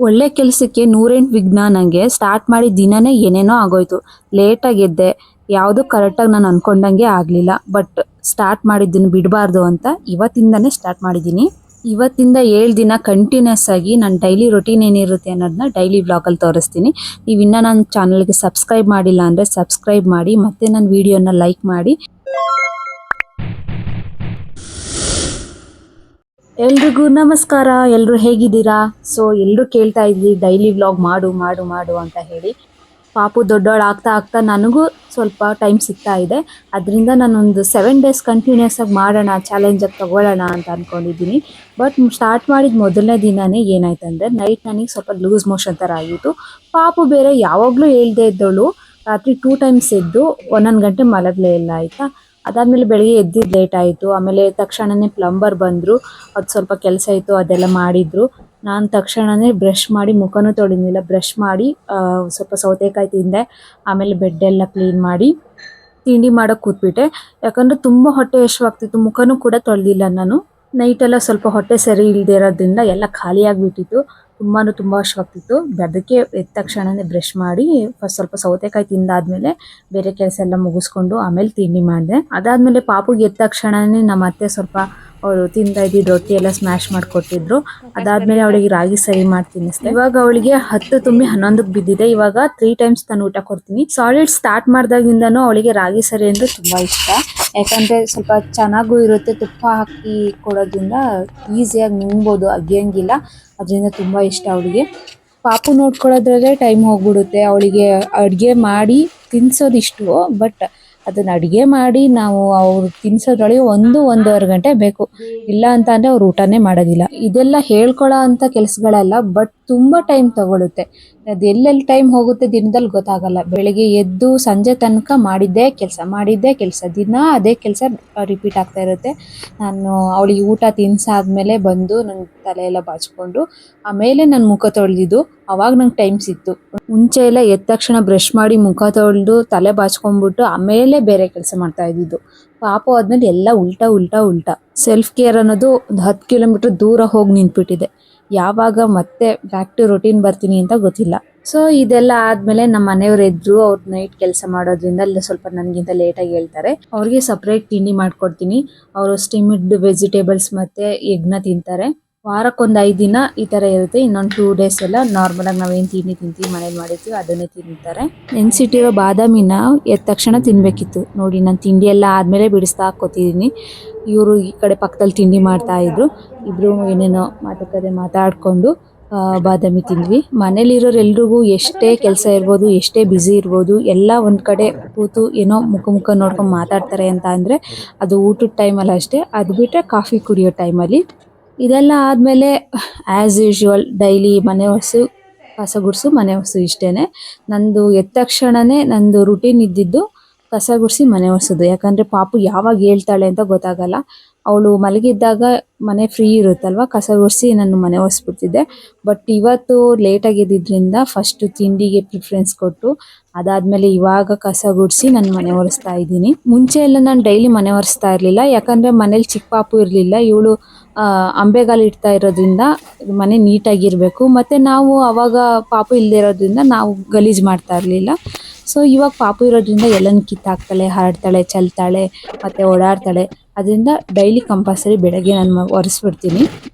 ಒಳ್ಳೆ ಕೆಲಸಕ್ಕೆ 108 ವಿಘ್ನ. ನನಗೆ ಸ್ಟಾರ್ಟ್ ಮಾಡಿದ ದಿನನೇ ಏನೇನೋ ಆಗೋಯ್ತು. ಲೇಟಾಗಿ ಎದ್ದೆ, ಯಾವುದೂ ಕರೆಕ್ಟಾಗಿ ನಾನು ಅಂದ್ಕೊಂಡಂಗೆ ಆಗಲಿಲ್ಲ. ಬಟ್ ಸ್ಟಾರ್ಟ್ ಮಾಡಿದ್ದನ್ನು ಬಿಡಬಾರ್ದು ಅಂತ ಇವತ್ತಿಂದನೇ ಸ್ಟಾರ್ಟ್ ಮಾಡಿದ್ದೀನಿ. ಇವತ್ತಿಂದ 7 ದಿನ ಕಂಟಿನ್ಯೂಸ್ ಆಗಿ ನನ್ನ ಡೈಲಿ ರೊಟೀನ್ ಏನಿರುತ್ತೆ ಅನ್ನೋದನ್ನ ಡೈಲಿ ವ್ಲಾಗಲ್ಲಿ ತೋರಿಸ್ತೀನಿ. ನೀವು ಇನ್ನೂ ನನ್ನ ಚಾನಲ್ಗೆ ಸಬ್ಸ್ಕ್ರೈಬ್ ಮಾಡಿಲ್ಲ ಅಂದರೆ ಸಬ್ಸ್ಕ್ರೈಬ್ ಮಾಡಿ, ಮತ್ತು ನನ್ನ ವಿಡಿಯೋನ ಲೈಕ್ ಮಾಡಿ. ಎಲ್ರಿಗೂ ನಮಸ್ಕಾರ. ಎಲ್ಲರೂ ಹೇಗಿದ್ದೀರಾ? ಸೊ ಎಲ್ಲರೂ ಕೇಳ್ತಾ ಇದ್ವಿ ಡೈಲಿ ವ್ಲಾಗ್ ಮಾಡು ಮಾಡು ಮಾಡು ಅಂತ ಹೇಳಿ. ಪಾಪು ದೊಡ್ಡವಳು ಆಗ್ತಾ ಆಗ್ತಾ ನನಗೂ ಸ್ವಲ್ಪ ಟೈಮ್ ಸಿಗ್ತಾ ಇದೆ. ಅದರಿಂದ ನಾನೊಂದು 7 ಡೇಸ್ ಕಂಟಿನ್ಯೂಸ್ ಆಗಿ ಮಾಡೋಣ, ಚಾಲೆಂಜಾಗಿ ತೊಗೊಳ್ಳೋಣ ಅಂತ ಅಂದ್ಕೊಂಡಿದ್ದೀನಿ. ಬಟ್ ಸ್ಟಾರ್ಟ್ ಮಾಡಿದ ಮೊದಲನೇ ದಿನವೇ ಏನಾಯ್ತಂದರೆ, ನೈಟ್ ನನಗೆ ಸ್ವಲ್ಪ ಲೂಸ್ ಮೋಷನ್ ಥರ ಆಗಿತ್ತು. ಪಾಪು ಬೇರೆ ಯಾವಾಗಲೂ ಹೇಳ್ದೇ ಇದ್ದವಳು ರಾತ್ರಿ 2 ಟೈಮ್ಸ್ ಎದ್ದು 1 ಗಂಟೆ ಮಲಗಲೇ ಇಲ್ಲ, ಆಯಿತಾ. ಅದಾದಮೇಲೆ ಬೆಳಿಗ್ಗೆ ಎದ್ದಿದ್ದು ಲೇಟ್ ಆಯಿತು. ಆಮೇಲೆ ತಕ್ಷಣವೇ ಪ್ಲಂಬರ್ ಬಂದರು. ಅದು ಸ್ವಲ್ಪ ಕೆಲಸ ಇತ್ತು, ಅದೆಲ್ಲ ಮಾಡಿದರು. ನಾನು ತಕ್ಷಣವೇ ಬ್ರಷ್ ಮಾಡಿ, ಮುಖನೂ ತೊಳೆದಿಲ್ಲ, ಬ್ರಷ್ ಮಾಡಿ ಸ್ವಲ್ಪ ಸೌತೆಕಾಯಿ ತಿಂದೆ. ಆಮೇಲೆ ಬೆಡ್ಡೆಲ್ಲ ಕ್ಲೀನ್ ಮಾಡಿ ತಿಂಡಿ ಮಾಡೋಕ್ಕೆ ಕೂತ್ಬಿಟ್ಟೆ. ಯಾಕಂದರೆ ತುಂಬ ಹೊಟ್ಟೆ ಹಸಿವಾಗ್ತಿತ್ತು. ಮುಖನೂ ಕೂಡ ತೊಳೆದಿಲ್ಲ ನಾನು. ನೈಟೆಲ್ಲ ಸ್ವಲ್ಪ ಹೊಟ್ಟೆ ಸರಿ ಇಲ್ಲದೆ ಇರೋದ್ರಿಂದ ಎಲ್ಲ ಖಾಲಿಯಾಗಿಬಿಟ್ಟಿತ್ತು. ತುಂಬ ಹಸಿವಾಗ್ತಿತ್ತು. ಅದಕ್ಕೆ ಎದ್ದ ತಕ್ಷಣವೇ ಬ್ರಷ್ ಮಾಡಿ ಫಸ್ಟ್ ಸ್ವಲ್ಪ ಸೌತೆಕಾಯಿ ತಿಂದಾದ್ಮೇಲೆ ಬೇರೆ ಕೆಲಸ ಎಲ್ಲ ಮುಗಿಸ್ಕೊಂಡು ಆಮೇಲೆ ತಿಂಡಿ ಮಾಡಿದೆ. ಅದಾದಮೇಲೆ ಪಾಪುಗೆ ಎದ್ದ ತಕ್ಷಣವೇ ನಮ್ಮ ಅತ್ತೆ ಸ್ವಲ್ಪ ಅವರು ತಿಂತಾ ಇದ್ದಿದ್ದು ರೊಟ್ಟಿ ಎಲ್ಲ ಸ್ಮ್ಯಾಶ್ ಮಾಡಿಕೊಟ್ಟಿದ್ರು. ಅದಾದಮೇಲೆ ಅವಳಿಗೆ ರಾಗಿ ಸರಿ ಮಾಡಿ ತಿನ್ನಿಸ್ದೆ. ಇವಾಗ ಅವಳಿಗೆ 10 ತುಂಬಿ 11ಕ್ಕೆ ಬಿದ್ದಿದೆ. ಇವಾಗ 3 ಟೈಮ್ಸ್ ನಾನು ಊಟ ಕೊಡ್ತೀನಿ. ಸಾಲಿಡ್ ಸ್ಟಾರ್ಟ್ ಮಾಡಿದಾಗಿಂದನೂ ಅವಳಿಗೆ ರಾಗಿ ಸರಿ ಅಂದರೆ ತುಂಬ ಇಷ್ಟ. ಯಾಕಂದರೆ ಸ್ವಲ್ಪ ಚೆನ್ನಾಗೂ ಇರುತ್ತೆ. ತುಪ್ಪ ಹಾಕಿ ಕೊಡೋದ್ರಿಂದ ಈಸಿಯಾಗಿ ನುಂಗ್ಬೋದು, ಅಗಿಯಂಗಿಲ್ಲ. ಅದರಿಂದ ತುಂಬ ಇಷ್ಟ ಅವಳಿಗೆ. ಪಾಪು ನೋಡ್ಕೊಳ್ಳೋದ್ರಲ್ಲೇ ಟೈಮ್ ಹೋಗ್ಬಿಡುತ್ತೆ. ಅವಳಿಗೆ ಅಡುಗೆ ಮಾಡಿ ತಿನ್ನಿಸೋದಿಷ್ಟು, ಬಟ್ ಅದನ್ನು ಅಡುಗೆ ಮಾಡಿ ನಾವು ಅವ್ರು ತಿನ್ನಿಸೋದ್ರೊಳಗೆ 1-1.5 ಗಂಟೆ ಬೇಕು. ಇಲ್ಲ ಅಂತ ಅಂದರೆ ಅವ್ರು ಊಟನೇ ಮಾಡೋದಿಲ್ಲ. ಇದೆಲ್ಲ ಹೇಳ್ಕೊಳ್ಳೋ ಅಂಥ ಕೆಲಸಗಳಲ್ಲ, ಬಟ್ ತುಂಬ ಟೈಮ್ ತಗೊಳುತ್ತೆ. ಅದು ಎಲ್ಲೆಲ್ಲಿ ಟೈಮ್ ಹೋಗುತ್ತೆ ದಿನದಲ್ಲಿ ಗೊತ್ತಾಗಲ್ಲ. ಬೆಳಗ್ಗೆ ಎದ್ದು ಸಂಜೆ ತನಕ ಮಾಡಿದ್ದೇ ಕೆಲಸ ದಿನ ಅದೇ ಕೆಲಸ ರಿಪೀಟ್ ಆಗ್ತಾ ಇರುತ್ತೆ. ನಾನು ಅವಳಿಗೆ ಊಟ ತಿನ್ಸಾದ್ಮೇಲೆ ಬಂದು ನನ್ನ ತಲೆ ಎಲ್ಲ ಬಾಚ್ಕೊಂಡು ಆಮೇಲೆ ನನ್ನ ಮುಖ ತೊಳೆದಿದ್ದು. ಅವಾಗ ನಂಗೆ ಟೈಮ್ ಸಿಕ್ತು. ಮುಂಚೆ ಎಲ್ಲ ಎದ್ದ ತಕ್ಷಣ ಬ್ರಷ್ ಮಾಡಿ ಮುಖ ತೊಳೆದು ತಲೆ ಬಾಚ್ಕೊಂಡ್ಬಿಟ್ಟು ಆಮೇಲೆ ಬೇರೆ ಕೆಲಸ ಮಾಡ್ತಾ ಇದ್ದಿದ್ದು. ಪಾಪು ಆದ್ಮೇಲೆ ಎಲ್ಲ ಉಲ್ಟಾ. ಸೆಲ್ಫ್ ಕೇರ್ ಅನ್ನೋದು ಒಂದು 10 ಕಿಲೋಮೀಟರ್ ದೂರ ಹೋಗಿ ನಿಂತ್ಬಿಟ್ಟಿದೆ. ಯಾವಾಗ ಮತ್ತೆ ಬ್ಯಾಕ್ ಟು ರೊಟೀನ್ ಬರ್ತೀನಿ ಅಂತ ಗೊತ್ತಿಲ್ಲ. ಸೊ ಇದೆಲ್ಲ ಆದಮೇಲೆ ನಮ್ಮ ಮನೆಯವ್ರು ಎದ್ರು. ಅವ್ರು ನೈಟ್ ಕೆಲಸ ಮಾಡೋದ್ರಿಂದ ಅಲ್ಲಿ ಸ್ವಲ್ಪ ನನಗಿಂತ ಲೇಟಾಗಿ ಹೇಳ್ತಾರೆ. ಅವ್ರಿಗೆ ಸಪ್ರೇಟ್ ತಿಂಡಿ ಮಾಡ್ಕೊಡ್ತೀನಿ. ಅವರು ಸ್ಟಿಮ್ಡ್ ವೆಜಿಟೇಬಲ್ಸ್ ಮತ್ತು ಎಗ್ನ ತಿಂತಾರೆ. ವಾರಕ್ಕೊಂದು 5 ದಿನ ಈ ಥರ ಇರುತ್ತೆ. ಇನ್ನೊಂದು 2 ಡೇಸ್ ಎಲ್ಲ ನಾರ್ಮಲಾಗಿ ನಾವೇನು ತಿಂಡಿ ತಿಂತೀವಿ ಮನೇಲಿ ಮಾಡಿರ್ತೀವಿ ಅದನ್ನೇ ತಿಂತಾರೆ. ನೆನೆಸಿಟ್ಟಿರೋ ಬಾದಾಮಿನ ಎದ್ದ ತಕ್ಷಣ ತಿನ್ನಬೇಕಿತ್ತು. ನೋಡಿ, ನಾನು ತಿಂಡಿ ಎಲ್ಲ ಆದಮೇಲೆ ಬಿಡಿಸ್ತಾ ಹಾಕ್ಕೊತಿದ್ದೀನಿ. ಇವರು ಈ ಕಡೆ ಪಕ್ಕದಲ್ಲಿ ತಿಂಡಿ ಮಾಡ್ತಾಯಿದ್ರು. ಇಬ್ಬರು ಏನೇನೋ ಮಾತುಕತೆ ಮಾತಾಡಿಕೊಂಡು ಬಾದಾಮಿ ತಿಂದ್ವಿ. ಮನೇಲಿರೋರೆಲ್ರಿಗೂ ಎಷ್ಟೇ ಕೆಲಸ ಇರ್ಬೋದು, ಎಷ್ಟೇ ಬ್ಯುಸಿ ಇರ್ಬೋದು, ಎಲ್ಲ ಒಂದು ಕಡೆ ಕೂತು ಏನೋ ಮುಖ ನೋಡ್ಕೊಂಡು ಮಾತಾಡ್ತಾರೆ ಅಂತ ಅಂದರೆ ಅದು ಊಟದ ಟೈಮಲ್ಲಿ ಅಷ್ಟೇ. ಅದು ಬಿಟ್ಟರೆ ಕಾಫಿ ಕುಡಿಯೋ ಟೈಮಲ್ಲಿ. ಇದೆಲ್ಲ ಆದಮೇಲೆ ಆ್ಯಸ್ ಯೂಶ್ವಲ್ ಡೈಲಿ ಮನೆ ಒರೆಸು, ಕಸ ಗುಡಿಸು, ಮನೆ ಒರೆಸು ಇಷ್ಟೇ. ನಂದು ಎದ್ದ ತಕ್ಷಣವೇ ನಂದು ರುಟೀನ್ ಇದ್ದಿದ್ದು ಕಸ ಗುಡಿಸಿ ಮನೆ ಒರೆಸೋದು. ಯಾಕಂದರೆ ಪಾಪು ಯಾವಾಗ ಹೇಳ್ತಾಳೆ ಅಂತ ಗೊತ್ತಾಗಲ್ಲ. ಅವಳು ಮಲಗಿದ್ದಾಗ ಮನೆ ಫ್ರೀ ಇರುತ್ತಲ್ವ, ಕಸ ಗುಡಿಸಿ ನಾನು ಮನೆ ಒರೆಸ್ಬಿಡ್ತಿದ್ದೆ. ಬಟ್ ಇವತ್ತು ಲೇಟಾಗಿ ಎದ್ದಿದ್ದರಿಂದ ಫಸ್ಟು ತಿಂಡಿಗೆ ಪ್ರಿಫರೆನ್ಸ್ ಕೊಟ್ಟು ಅದಾದಮೇಲೆ ಇವಾಗ ಕಸ ಗುಡಿಸಿ ನಾನು ಮನೆ ಒರೆಸ್ತಾ ಇದ್ದೀನಿ. ಮುಂಚೆ ಎಲ್ಲ ನಾನು ಡೈಲಿ ಮನೆ ಒರೆಸ್ತಾ ಇರಲಿಲ್ಲ. ಯಾಕಂದರೆ ಮನೇಲಿ ಚಿಕ್ಕ ಪಾಪು ಇರಲಿಲ್ಲ. ಇವಳು ಅಂಬೆಗಾಲು ಇಡ್ತಾ ಇರೋದ್ರಿಂದ ಮನೆ ನೀಟಾಗಿರಬೇಕು. ಮತ್ತು ನಾವು ಆವಾಗ ಪಾಪು ಇಲ್ಲದೆ ಇರೋದ್ರಿಂದ ನಾವು ಗಲೀಜು ಮಾಡ್ತಾ ಇರಲಿಲ್ಲ. ಸೊ ಇವಾಗ ಪಾಪು ಇರೋದ್ರಿಂದ ಎಲ್ಲನೂ ಕಿತ್ತಾಕ್ತಾಳೆ, ಹರಡ್ತಾಳೆ, ಚೆಲ್ತಾಳೆ ಮತ್ತು ಓಡಾಡ್ತಾಳೆ. ಅದರಿಂದ ಡೈಲಿ ಕಂಪಲ್ಸರಿ ಬೆಳಗ್ಗೆ ನಾನು ಒರೆಸ್ಬಿಡ್ತೀನಿ.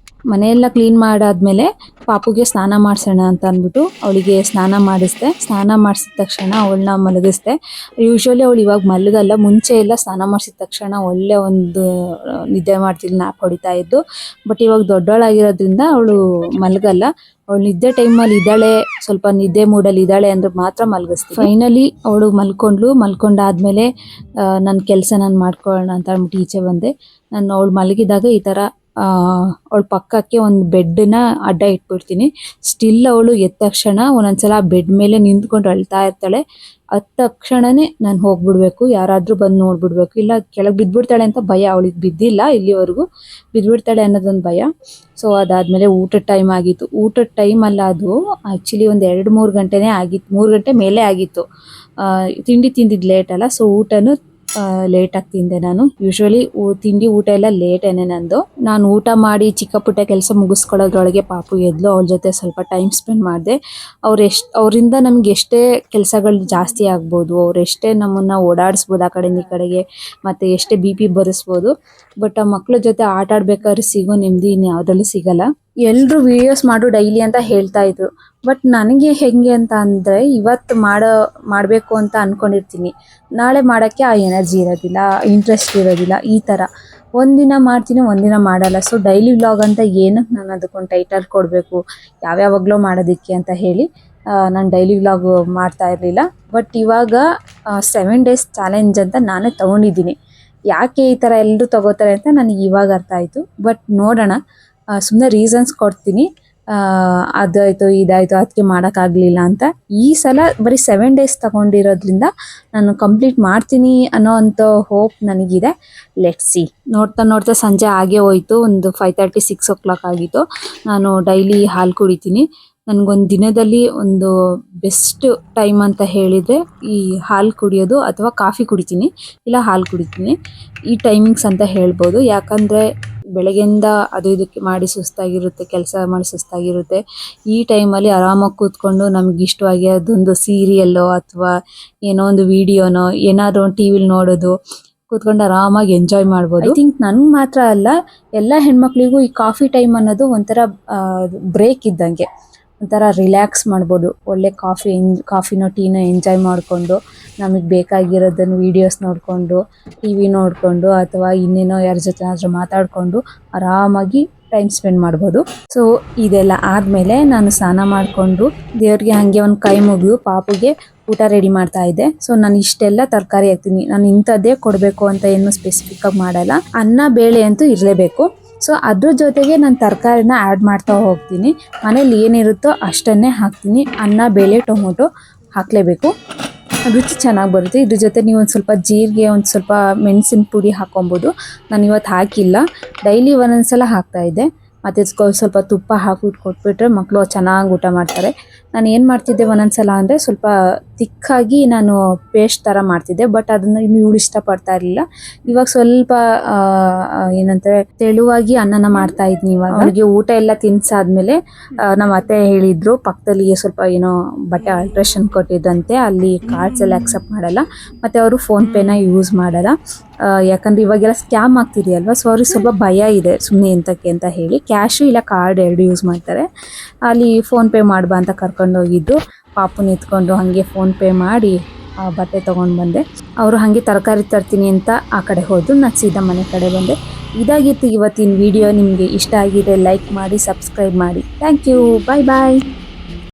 ಮನೆಯೆಲ್ಲ ಕ್ಲೀನ್ ಮಾಡಾದ್ಮೇಲೆ ಪಾಪುಗೆ ಸ್ನಾನ ಮಾಡಿಸೋಣ ಅಂತ ಅಂದ್ಬಿಟ್ಟು ಅವಳಿಗೆ ಸ್ನಾನ ಮಾಡಿಸ್ದೆ. ಸ್ನಾನ ಮಾಡಿಸಿದ ತಕ್ಷಣ ಅವಳನ್ನ ಮಲಗಿಸ್ದೆ. ಯೂಶ್ವಲಿ ಅವಳು ಇವಾಗ ಮಲಗಲ್ಲ. ಮುಂಚೆ ಎಲ್ಲ ಸ್ನಾನ ಮಾಡಿಸಿದ ತಕ್ಷಣ ಒಳ್ಳೆ ಒಂದು ನಿದ್ದೆ ಮಾಡ್ತಿದ್ಲು, ನ್ಯಾಪ್ ಹೊಡಿತಾ ಇದ್ದು. ಬಟ್ ಇವಾಗ ದೊಡ್ಡವಳಾಗಿರೋದ್ರಿಂದ ಅವಳು ಮಲಗಲ್ಲ. ಅವಳು ನಿದ್ದೆ ಟೈಮಲ್ಲಿ ಇದ್ದಾಳೆ, ಸ್ವಲ್ಪ ನಿದ್ದೆ ಮೂಡಲ್ಲಿ ಇದ್ದಾಳೆ ಅಂದರೆ ಮಾತ್ರ ಮಲಗಿಸ್ತೀನಿ. ಫೈನಲಿ ಅವಳು ಮಲ್ಕೊಂಡಾದ್ಮೇಲೆ ನನ್ನ ಕೆಲಸ ನಾನು ಮಾಡ್ಕೊಳ್ಳೋಣ ಅಂತ ಅಂದ್ಬಿಟ್ಟು ಈಚೆ ಬಂದೆ. ನಾನು ಅವಳು ಮಲಗಿದಾಗ ಈ ಥರ ಅವಳ ಪಕ್ಕಕ್ಕೆ ಒಂದು ಬೆಡ್ಡನ್ನ ಅಡ್ಡ ಇಟ್ಬಿಡ್ತೀನಿ. ಸ್ಟಿಲ್ ಅವಳು ಎದ್ದ ತಕ್ಷಣ ಒಂದೊಂದ್ಸಲ ಬೆಡ್ ಮೇಲೆ ನಿಂತ್ಕೊಂಡು ಅಳ್ತಾ ಇರ್ತಾಳೆ. ಅದ ತಕ್ಷಣವೇ ನಾನು ಹೋಗ್ಬಿಡ್ಬೇಕು, ಯಾರಾದರೂ ಬಂದು ನೋಡ್ಬಿಡ್ಬೇಕು. ಇಲ್ಲ ಕೆಳಗೆ ಬಿದ್ದುಬಿಡ್ತಾಳೆ ಅಂತ ಭಯ. ಅವಳಿಗೆ ಬಿದ್ದಿಲ್ಲ ಇಲ್ಲಿವರೆಗೂ, ಬಿದ್ದುಬಿಡ್ತಾಳೆ ಅನ್ನೋದೊಂದು ಭಯ. ಸೊ ಅದಾದಮೇಲೆ ಊಟದ ಟೈಮ್ ಆಗಿತ್ತು. ಊಟದ ಟೈಮಲ್ಲ, ಅದು ಆ್ಯಕ್ಚುಲಿ ಒಂದು 2-3 ಗಂಟೆನೇ ಆಗಿತ್ತು. 3 ಗಂಟೆ ಮೇಲೆ ಆಗಿತ್ತು. ತಿಂಡಿ ತಿಂದಿದ್ದು ಲೇಟ್ ಅಲ್ಲ. ಸೊ ಊಟನೂ ಲೇಟಾಗಿ ತಿಂದೆ ನಾನು. ಯೂಶ್ವಲಿ ತಿಂಡಿ ಊಟ ಎಲ್ಲ ಲೇಟೇನೆ ನಂದು. ನಾನು ಊಟ ಮಾಡಿ ಚಿಕ್ಕ ಪುಟ್ಟ ಕೆಲಸ ಮುಗಿಸ್ಕೊಳ್ಳೋದ್ರೊಳಗೆ ಪಾಪು ಎದ್ಲು. ಅವಳ ಜೊತೆ ಸ್ವಲ್ಪ ಟೈಮ್ ಸ್ಪೆಂಡ್ ಮಾಡಿದೆ. ಅವರಿಂದ ನಮ್ಗೆ ಎಷ್ಟೇ ಕೆಲಸಗಳು ಜಾಸ್ತಿ ಆಗ್ಬೋದು, ಅವರೆಷ್ಟೇ ನಮ್ಮನ್ನು ಓಡಾಡಿಸ್ಬೋದು ಆ ಕಡೆಯಿಂದ ಈ ಕಡೆಗೆ, ಮತ್ತು ಎಷ್ಟೇ BP ಬರೆಸ್ಬೋದು, ಬಟ್ ಆ ಮಕ್ಳ ಜೊತೆ ಆಟ ಆಡ್ಬೇಕಾದ್ರೆ ಸಿಗೋ ನೆಮ್ಮದಿ ಇನ್ಯಾವುದರಲ್ಲೂ ಸಿಗಲ್ಲ. ಎಲ್ಲರೂ ವಿಡಿಯೋಸ್ ಮಾಡು ಡೈಲಿ ಅಂತ ಹೇಳ್ತಾ ಇದ್ರು. ಬಟ್ ನನಗೆ ಹೆಂಗೆ ಅಂತ ಅಂದರೆ, ಇವತ್ತು ಮಾಡಬೇಕು ಅಂತ ಅಂದ್ಕೊಂಡಿರ್ತೀನಿ, ನಾಳೆ ಮಾಡೋಕ್ಕೆ ಆ ಎನರ್ಜಿ ಇರೋದಿಲ್ಲ, ಇಂಟ್ರೆಸ್ಟ್ ಇರೋದಿಲ್ಲ. ಈ ಥರ ಒಂದಿನ ಮಾಡ್ತೀನಿ, ಒಂದಿನ ಮಾಡಲ್ಲ. ಸೊ ಡೈಲಿ ವ್ಲಾಗ್ ಅಂತ ಏನಕ್ಕೆ ನಾನು ಅದಕ್ಕೊಂದು ಟೈಟಲ್ ಕೊಡಬೇಕು, ಯಾವ್ಯಾವಾಗಲೂ ಮಾಡೋದಕ್ಕೆ ಅಂತ ಹೇಳಿ ನಾನು ಡೈಲಿ ವ್ಲಾಗ್ ಮಾಡ್ತಾ ಇರಲಿಲ್ಲ. ಬಟ್ ಇವಾಗ 7 days ಚಾಲೆಂಜ್ ಅಂತ ನಾನೇ ತೊಗೊಂಡಿದ್ದೀನಿ. ಯಾಕೆ ಈ ಥರ ಎಲ್ಲರೂ ತಗೋತಾರೆ ಅಂತ ನನಗೆ ಇವಾಗ ಅರ್ಥ ಆಯಿತು. ಬಟ್ ನೋಡೋಣ, ಸುಮ್ಮನೆ ರೀಸನ್ಸ್ ಕೊಡ್ತೀನಿ, ಅದಾಯಿತು ಇದಾಯಿತು ಅದಕ್ಕೆ ಮಾಡೋಕ್ಕಾಗಲಿಲ್ಲ ಅಂತ. ಈ ಸಲ ಬರೀ 7 days ತಗೊಂಡಿರೋದ್ರಿಂದ ನಾನು ಕಂಪ್ಲೀಟ್ ಮಾಡ್ತೀನಿ ಅನ್ನೋ ಅಂಥ ಹೋಪ್ ನನಗಿದೆ. Let's see. ನೋಡ್ತಾ ನೋಡ್ತಾ ಸಂಜೆ ಆಗೇ ಹೋಯಿತು. ಒಂದು 5:30 6 o'clock ಆಗಿತ್ತು. ನಾನು ಡೈಲಿ ಹಾಲು ಕುಡಿತೀನಿ. ನನಗೊಂದು ದಿನದಲ್ಲಿ ಒಂದು ಬೆಸ್ಟ್ ಟೈಮ್ ಅಂತ ಹೇಳಿದರೆ ಈ ಹಾಲು ಕುಡಿಯೋದು, ಅಥವಾ ಕಾಫಿ ಕುಡಿತೀನಿ, ಇಲ್ಲ ಹಾಲು ಕುಡಿತೀನಿ. ಈ ಟೈಮಿಂಗ್ಸ್ ಅಂತ ಹೇಳ್ಬೋದು. ಯಾಕಂದರೆ ಬೆಳಗ್ಗೆಯಿಂದ ಅದು ಇದಕ್ಕೆ ಮಾಡಿ ಸುಸ್ತಾಗಿರುತ್ತೆ, ಕೆಲಸ ಮಾಡಿ ಸುಸ್ತಾಗಿರುತ್ತೆ. ಈ ಟೈಮಲ್ಲಿ ಆರಾಮಾಗಿ ಕೂತ್ಕೊಂಡು ನಮ್ಗೆ ಇಷ್ಟವಾಗಿ ಅದೊಂದು ಸೀರಿಯಲ್ಲೋ ಅಥವಾ ಏನೋ ಒಂದು ವಿಡಿಯೋನೋ ಏನಾದರೂ ಒಂದು TV ನೋಡೋದು, ಕೂತ್ಕೊಂಡು ಆರಾಮಾಗಿ ಎಂಜಾಯ್ ಮಾಡ್ಬೋದು. ಐ ಥಿಂಕ್ ನನಗೆ ಮಾತ್ರ ಅಲ್ಲ, ಎಲ್ಲ ಹೆಣ್ಮಕ್ಳಿಗೂ ಈ ಕಾಫಿ ಟೈಮ್ ಅನ್ನೋದು ಒಂಥರ ಬ್ರೇಕ್ ಇದ್ದಂಗೆ, ಒಂಥರ ರಿಲ್ಯಾಕ್ಸ್ ಮಾಡ್ಬೋದು. ಒಳ್ಳೆ ಕಾಫಿನೋ ಟೀನೋ ಎಂಜಾಯ್ ಮಾಡಿಕೊಂಡು, ನಮಗೆ ಬೇಕಾಗಿರೋದನ್ನು ವೀಡಿಯೋಸ್ ನೋಡಿಕೊಂಡು, TV ನೋಡಿಕೊಂಡು, ಅಥವಾ ಇನ್ನೇನೋ ಯಾರ ಜೊತೆ ಆದರೂ ಮಾತಾಡಿಕೊಂಡು ಆರಾಮಾಗಿ ಟೈಮ್ ಸ್ಪೆಂಡ್ ಮಾಡ್ಬೋದು. ಸೊ ಇದೆಲ್ಲ ಆದಮೇಲೆ ನಾನು ಸ್ನಾನ ಮಾಡಿಕೊಂಡು ದೇವ್ರಿಗೆ ಹಾಗೆ ಒಂದು ಕೈ ಮುಗಿದು ಪಾಪುಗೆ ಊಟ ರೆಡಿ ಮಾಡ್ತಾ ಇದ್ದೆ. ಸೊ ನಾನು ಇಷ್ಟೆಲ್ಲ ತರಕಾರಿ ಹಾಕ್ತೀನಿ. ನಾನು ಇಂಥದ್ದೇ ಕೊಡಬೇಕು ಅಂತ ಏನು ಸ್ಪೆಸಿಫಿಕ್ಕಾಗಿ ಮಾಡಲ್ಲ. ಅನ್ನ ಬೇಳೆ ಅಂತೂ ಇರಲೇಬೇಕು. ಸೊ ಅದ್ರ ಜೊತೆಗೆ ನಾನು ತರಕಾರಿನ ಆ್ಯಡ್ ಮಾಡ್ತಾ ಹೋಗ್ತೀನಿ. ಮನೇಲಿ ಏನಿರುತ್ತೋ ಅಷ್ಟನ್ನೇ ಹಾಕ್ತೀನಿ. ಅನ್ನ ಬೇಳೆ ಟೊಮೊಟೊ ಹಾಕಲೇಬೇಕು, ರುಚಿ ಚೆನ್ನಾಗಿ ಬರುತ್ತೆ. ಇದ್ರ ಜೊತೆ ನೀವು ಒಂದು ಸ್ವಲ್ಪ ಜೀರಿಗೆ, ಒಂದು ಸ್ವಲ್ಪ ಮೆಣಸಿನ ಪುಡಿ ಹಾಕೊಬೋದು. ನಾನು ಇವತ್ತು ಹಾಕಿಲ್ಲ, ಡೈಲಿ ಒಂದೊಂದು ಸಲ ಹಾಕ್ತಾಯಿದ್ದೆ. ಮತ್ತು ಸ್ವಲ್ಪ ತುಪ್ಪ ಹಾಕ್ಬಿಟ್ಟು ಕೊಟ್ಬಿಟ್ರೆ ಮಕ್ಕಳು ಚೆನ್ನಾಗಿ ಊಟ ಮಾಡ್ತಾರೆ. ನಾನು ಏನು ಮಾಡ್ತಿದ್ದೆ ಒಂದೊಂದು ಸಲ ಅಂದರೆ, ಸ್ವಲ್ಪ ತಿಕ್ಕಾಗಿ ನಾನು ಪೇಸ್ಟ್ ಥರ ಮಾಡ್ತಿದ್ದೆ. ಬಟ್ ಅದನ್ನು ಇವಳು ಇಷ್ಟಪಡ್ತಾ ಇರಲಿಲ್ಲ. ಇವಾಗ ಸ್ವಲ್ಪ ಏನಂತಾರೆ ತೆಳುವಾಗಿ ಅನ್ನನ ಮಾಡ್ತಾ ಇದ್ನಿ. ಇವಾಗ ಅವಳಿಗೆ ಊಟ ಎಲ್ಲ ತಿನ್ಸಾದ್ಮೇಲೆ ನಮ್ಮ ಅತ್ತೆ ಹೇಳಿದ್ರು, ಪಕ್ಕದಲ್ಲಿ ಸ್ವಲ್ಪ ಏನೋ ಬಟ್ಟೆ ಆಲ್ಟ್ರೇಷನ್ ಕೊಟ್ಟಿದ್ದಂತೆ, ಅಲ್ಲಿ ಕಾರ್ಡ್ಸ್ ಎಲ್ಲ ಅಕ್ಸೆಪ್ಟ್ ಮಾಡಲ್ಲ, ಮತ್ತು ಅವರು ಫೋನ್ಪೇನ ಯೂಸ್ ಮಾಡಲ್ಲ. ಯಾಕಂದರೆ ಇವಾಗೆಲ್ಲ ಸ್ಕ್ಯಾಮ್ ಆಗ್ತಿದೆಯಲ್ವ. ಸೊ ಅವ್ರಿಗೆ ಸ್ವಲ್ಪ ಭಯ ಇದೆ, ಸುಮ್ಮನೆ ಎಂತಕ್ಕೆ ಅಂತ ಹೇಳಿ ಕ್ಯಾಶು ಇಲ್ಲ ಕಾರ್ಡ್ ಎರಡು ಯೂಸ್ ಮಾಡ್ತಾರೆ. ಅಲ್ಲಿ ಫೋನ್ಪೇ ಮಾಡ್ಬಾ ಅಂತ ಕರ್ಕೊಂಡು ಹೋಗಿದ್ದು. ಪಾಪುನ ಎತ್ಕೊಂಡು ಹಾಗೆ ಫೋನ್ಪೇ ಮಾಡಿ ಬಟ್ಟೆ ತೊಗೊಂಡು ಬಂದೆ. ಅವರು ಹಾಗೆ ತರಕಾರಿ ತರ್ತೀನಿ ಅಂತ ಆ ಕಡೆ ಹೋದ್ರು. ನಾನು ಸೀದಾ ಮನೆ ಕಡೆ ಬಂದೆ. ಇದಾಗಿತ್ತು ಇವತ್ತಿನ ವಿಡಿಯೋ. ನಿಮಗೆ ಇಷ್ಟ ಆಗಿದೆ ಲೈಕ್ ಮಾಡಿ, ಸಬ್ಸ್ಕ್ರೈಬ್ ಮಾಡಿ. Thank you. Bye bye.